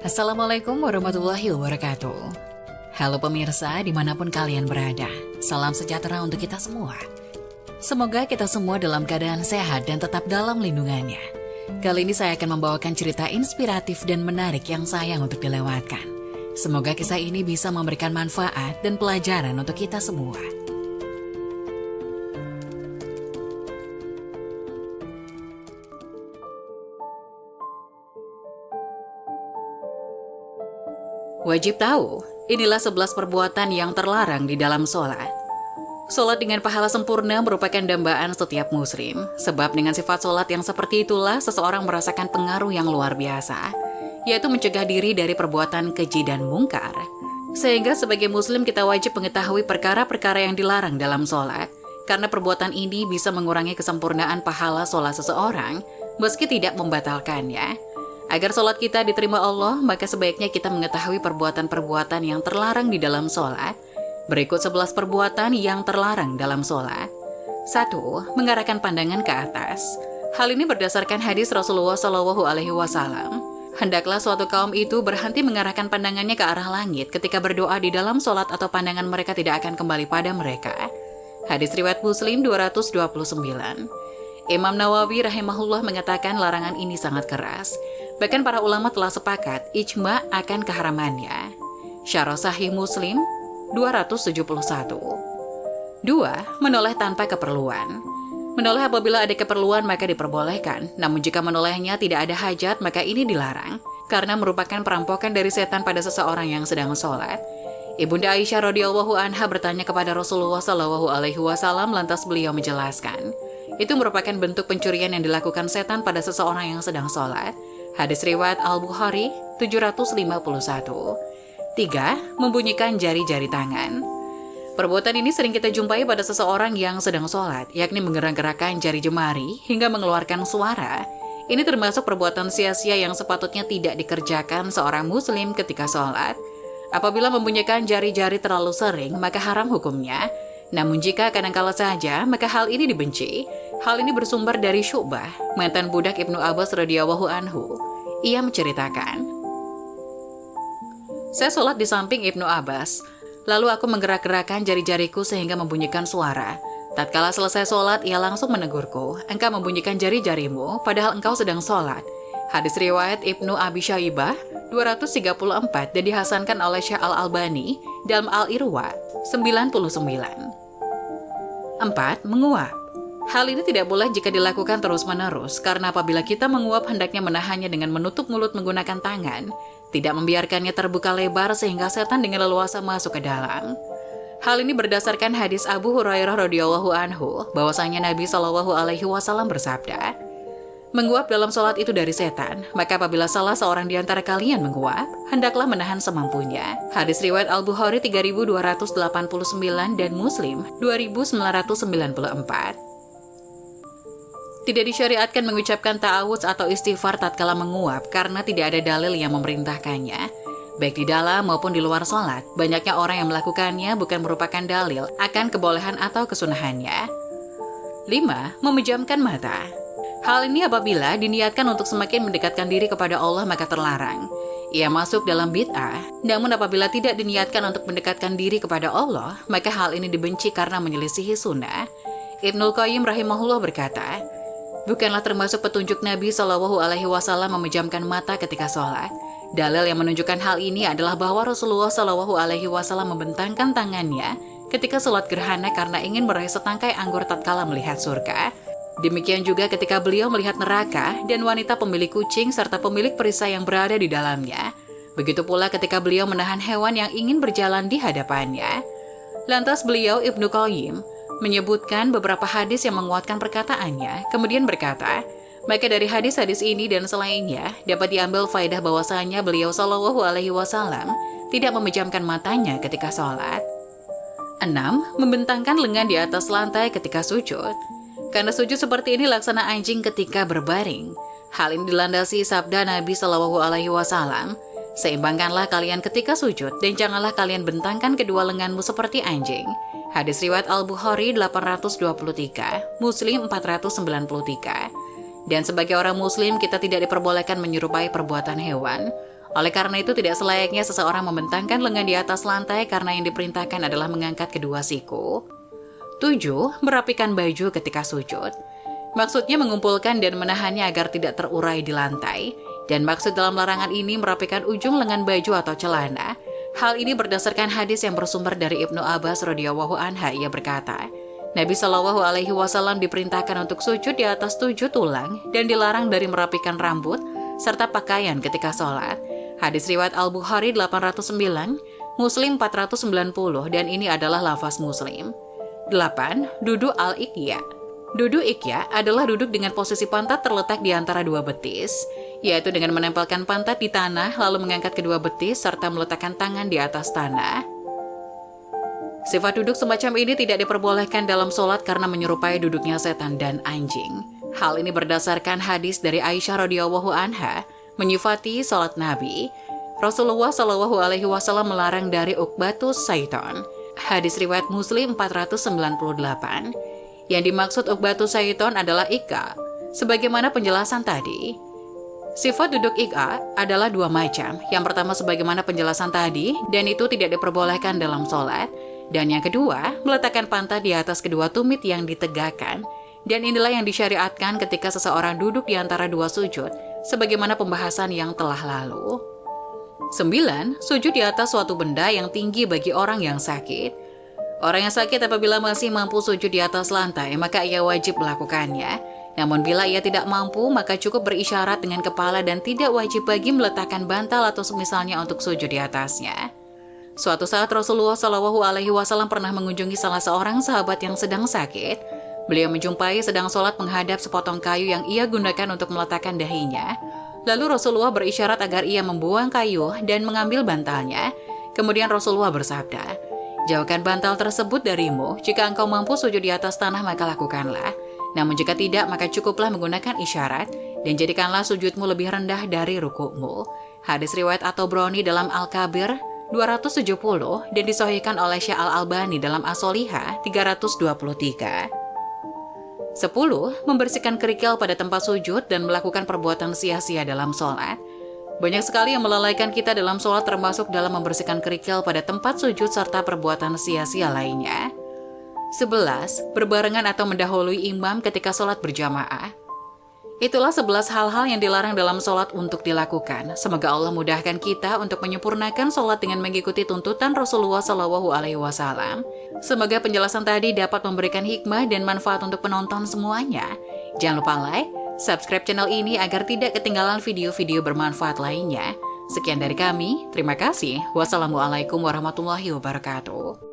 Assalamualaikum warahmatullahi wabarakatuh. Halo pemirsa dimanapun kalian berada, salam sejahtera untuk kita semua. Semoga kita semua dalam keadaan sehat dan tetap dalam lindungannya. Kali ini saya akan membawakan cerita inspiratif dan menarik yang sayang untuk dilewatkan. Semoga kisah ini bisa memberikan manfaat dan pelajaran untuk kita semua. Wajib tahu, inilah 11 perbuatan yang terlarang di dalam sholat. Sholat dengan pahala sempurna merupakan dambaan setiap muslim, sebab dengan sifat sholat yang seperti itulah seseorang merasakan pengaruh yang luar biasa, yaitu mencegah diri dari perbuatan keji dan mungkar. Sehingga sebagai muslim kita wajib mengetahui perkara-perkara yang dilarang dalam sholat, karena perbuatan ini bisa mengurangi kesempurnaan pahala sholat seseorang, meski tidak membatalkannya. Agar sholat kita diterima Allah, maka sebaiknya kita mengetahui perbuatan-perbuatan yang terlarang di dalam sholat. Berikut 11 perbuatan yang terlarang dalam sholat. 1. Mengarahkan pandangan ke atas. Hal ini berdasarkan hadis Rasulullah SAW. Hendaklah suatu kaum itu berhenti mengarahkan pandangannya ke arah langit ketika berdoa di dalam sholat atau pandangan mereka tidak akan kembali pada mereka. Hadis riwayat Muslim 229. Imam Nawawi rahimahullah mengatakan larangan ini sangat keras. Bahkan para ulama telah sepakat ijma akan keharamannya. Syarah Sahih Muslim 271. 2. Menoleh tanpa keperluan. Menoleh apabila ada keperluan maka diperbolehkan, namun jika menolehnya tidak ada hajat maka ini dilarang, karena merupakan perampokan dari setan pada seseorang yang sedang sholat. Ibunda Aisyah radhiyallahu anha bertanya kepada Rasulullah SAW, lantas beliau menjelaskan, itu merupakan bentuk pencurian yang dilakukan setan pada seseorang yang sedang sholat. Hadis riwayat Al-Bukhari 751. 3. Membunyikan jari-jari tangan. Perbuatan ini sering kita jumpai pada seseorang yang sedang sholat, yakni menggerak-gerakkan jari jemari hingga mengeluarkan suara. Ini termasuk perbuatan sia-sia yang sepatutnya tidak dikerjakan seorang muslim ketika sholat. Apabila membunyikan jari-jari terlalu sering, maka haram hukumnya. Namun jika kadangkala saja, maka hal ini dibenci. Hal ini bersumber dari Syu'bah, mantan budak Ibnu Abbas radhiyallahu anhu. Ia menceritakan, saya sholat di samping Ibnu Abbas, lalu aku menggerak-gerakkan jari-jariku sehingga membunyikan suara. Tatkala selesai sholat, ia langsung menegurku, engkau membunyikan jari-jarimu, padahal engkau sedang sholat. Hadis riwayat Ibnu Abi Syaibah 234 dan dihasankan oleh Syekh Al-Albani dalam Al-Irwa 99. 4. Menguap. Hal ini tidak boleh jika dilakukan terus-menerus, karena apabila kita menguap hendaknya menahannya dengan menutup mulut menggunakan tangan, tidak membiarkannya terbuka lebar sehingga setan dengan leluasa masuk ke dalam. Hal ini berdasarkan hadis Abu Hurairah radhiyallahu anhu, bahwasanya Nabi SAW bersabda, menguap dalam sholat itu dari setan, maka apabila salah seorang di antara kalian menguap, hendaklah menahan semampunya. Hadis riwayat Al-Bukhari 3289 dan Muslim 2994. Tidak disyariatkan mengucapkan ta'awudz atau istighfar tatkala menguap karena tidak ada dalil yang memerintahkannya. Baik di dalam maupun di luar sholat, banyaknya orang yang melakukannya bukan merupakan dalil akan kebolehan atau kesunahannya. 5. Memejamkan mata. Hal ini apabila diniatkan untuk semakin mendekatkan diri kepada Allah maka terlarang. Ia masuk dalam bid'ah, namun apabila tidak diniatkan untuk mendekatkan diri kepada Allah, maka hal ini dibenci karena menyelisihi sunnah. Ibnul Qayyim rahimahullah berkata, bukanlah termasuk petunjuk Nabi SAW memejamkan mata ketika sholat. Dalil yang menunjukkan hal ini adalah bahwa Rasulullah SAW membentangkan tangannya ketika sholat gerhana karena ingin meraih setangkai anggur tatkala melihat surga. Demikian juga ketika beliau melihat neraka dan wanita pemilik kucing serta pemilik perisai yang berada di dalamnya. Begitu pula ketika beliau menahan hewan yang ingin berjalan di hadapannya. Lantas beliau Ibnu Qayyim menyebutkan beberapa hadis yang menguatkan perkataannya, kemudian berkata, maka dari hadis-hadis ini dan selainnya dapat diambil faedah bahwasanya beliau SAW tidak memejamkan matanya ketika sholat. 6. Membentangkan lengan di atas lantai ketika sujud. Karena sujud seperti ini laksana anjing ketika berbaring. Hal ini dilandasi sabda Nabi SAW, seimbangkanlah kalian ketika sujud dan janganlah kalian bentangkan kedua lenganmu seperti anjing. Hadis riwayat Al-Bukhari 823, Muslim 493. Dan sebagai orang muslim kita tidak diperbolehkan menyerupai perbuatan hewan. Oleh karena itu tidak selayaknya seseorang membentangkan lengan di atas lantai karena yang diperintahkan adalah mengangkat kedua siku. 7. Merapikan baju ketika sujud. Maksudnya mengumpulkan dan menahannya agar tidak terurai di lantai. Dan maksud dalam larangan ini merapikan ujung lengan baju atau celana. Hal ini berdasarkan hadis yang bersumber dari Ibnu Abbas radhiyallahu anha. Ia berkata, Nabi Shallallahu Alaihi Wasallam diperintahkan untuk sujud di atas 7 tulang dan dilarang dari merapikan rambut serta pakaian ketika sholat. Hadis riwayat Al-Bukhari 809, Muslim 490, dan ini adalah lafaz Muslim. 8. Duduk al-iqya. Duduk iqya adalah duduk dengan posisi pantat terletak di antara dua betis, yaitu dengan menempelkan pantat di tanah lalu mengangkat kedua betis serta meletakkan tangan di atas tanah. Sifat duduk semacam ini tidak diperbolehkan dalam sholat karena menyerupai duduknya setan dan anjing. Hal ini berdasarkan hadis dari Aisyah radhiyallahu anha menyifati sholat Nabi. Rasulullah Shallallahu Alaihi Wasallam melarang dari ukbatus syaiton. Hadis riwayat Muslim 498. Yang dimaksud ukbatus syaiton adalah ika. Sebagaimana penjelasan tadi, sifat duduk ika adalah dua macam. Yang pertama sebagaimana penjelasan tadi, dan itu tidak diperbolehkan dalam sholat. Dan yang kedua, meletakkan pantat di atas kedua tumit yang ditegakkan. Dan inilah yang disyariatkan ketika seseorang duduk di antara dua sujud, sebagaimana pembahasan yang telah lalu. 9. Sujud di atas suatu benda yang tinggi bagi orang yang sakit. Orang yang sakit apabila masih mampu sujud di atas lantai, maka ia wajib melakukannya. Namun bila ia tidak mampu, maka cukup berisyarat dengan kepala dan tidak wajib bagi meletakkan bantal atau semisalnya untuk sujud di atasnya. Suatu saat Rasulullah Shallallahu Alaihi Wasallam pernah mengunjungi salah seorang sahabat yang sedang sakit. Beliau menjumpai sedang sholat menghadap sepotong kayu yang ia gunakan untuk meletakkan dahinya. Lalu Rasulullah berisyarat agar ia membuang kayu dan mengambil bantalnya. Kemudian Rasulullah bersabda, "Jauhkan bantal tersebut darimu. Jika engkau mampu sujud di atas tanah, maka lakukanlah. Namun jika tidak, maka cukuplah menggunakan isyarat dan jadikanlah sujudmu lebih rendah dari rukukmu." Hadis riwayat At-Tabrani dalam Al-Kabir 270 dan disahihkan oleh Syekh Al-Albani dalam As-Sholihah 323. 10. Membersihkan kerikil pada tempat sujud dan melakukan perbuatan sia-sia dalam sholat. Banyak sekali yang melalaikan kita dalam sholat termasuk dalam membersihkan kerikil pada tempat sujud serta perbuatan sia-sia lainnya. 11. Berbarengan atau mendahului imam ketika sholat berjamaah. Itulah 11 hal-hal yang dilarang dalam sholat untuk dilakukan. Semoga Allah mudahkan kita untuk menyempurnakan sholat dengan mengikuti tuntutan Rasulullah Shallallahu Alaihi Wasallam. Semoga penjelasan tadi dapat memberikan hikmah dan manfaat untuk penonton semuanya. Jangan lupa like, subscribe channel ini agar tidak ketinggalan video-video bermanfaat lainnya. Sekian dari kami, terima kasih. Wassalamualaikum warahmatullahi wabarakatuh.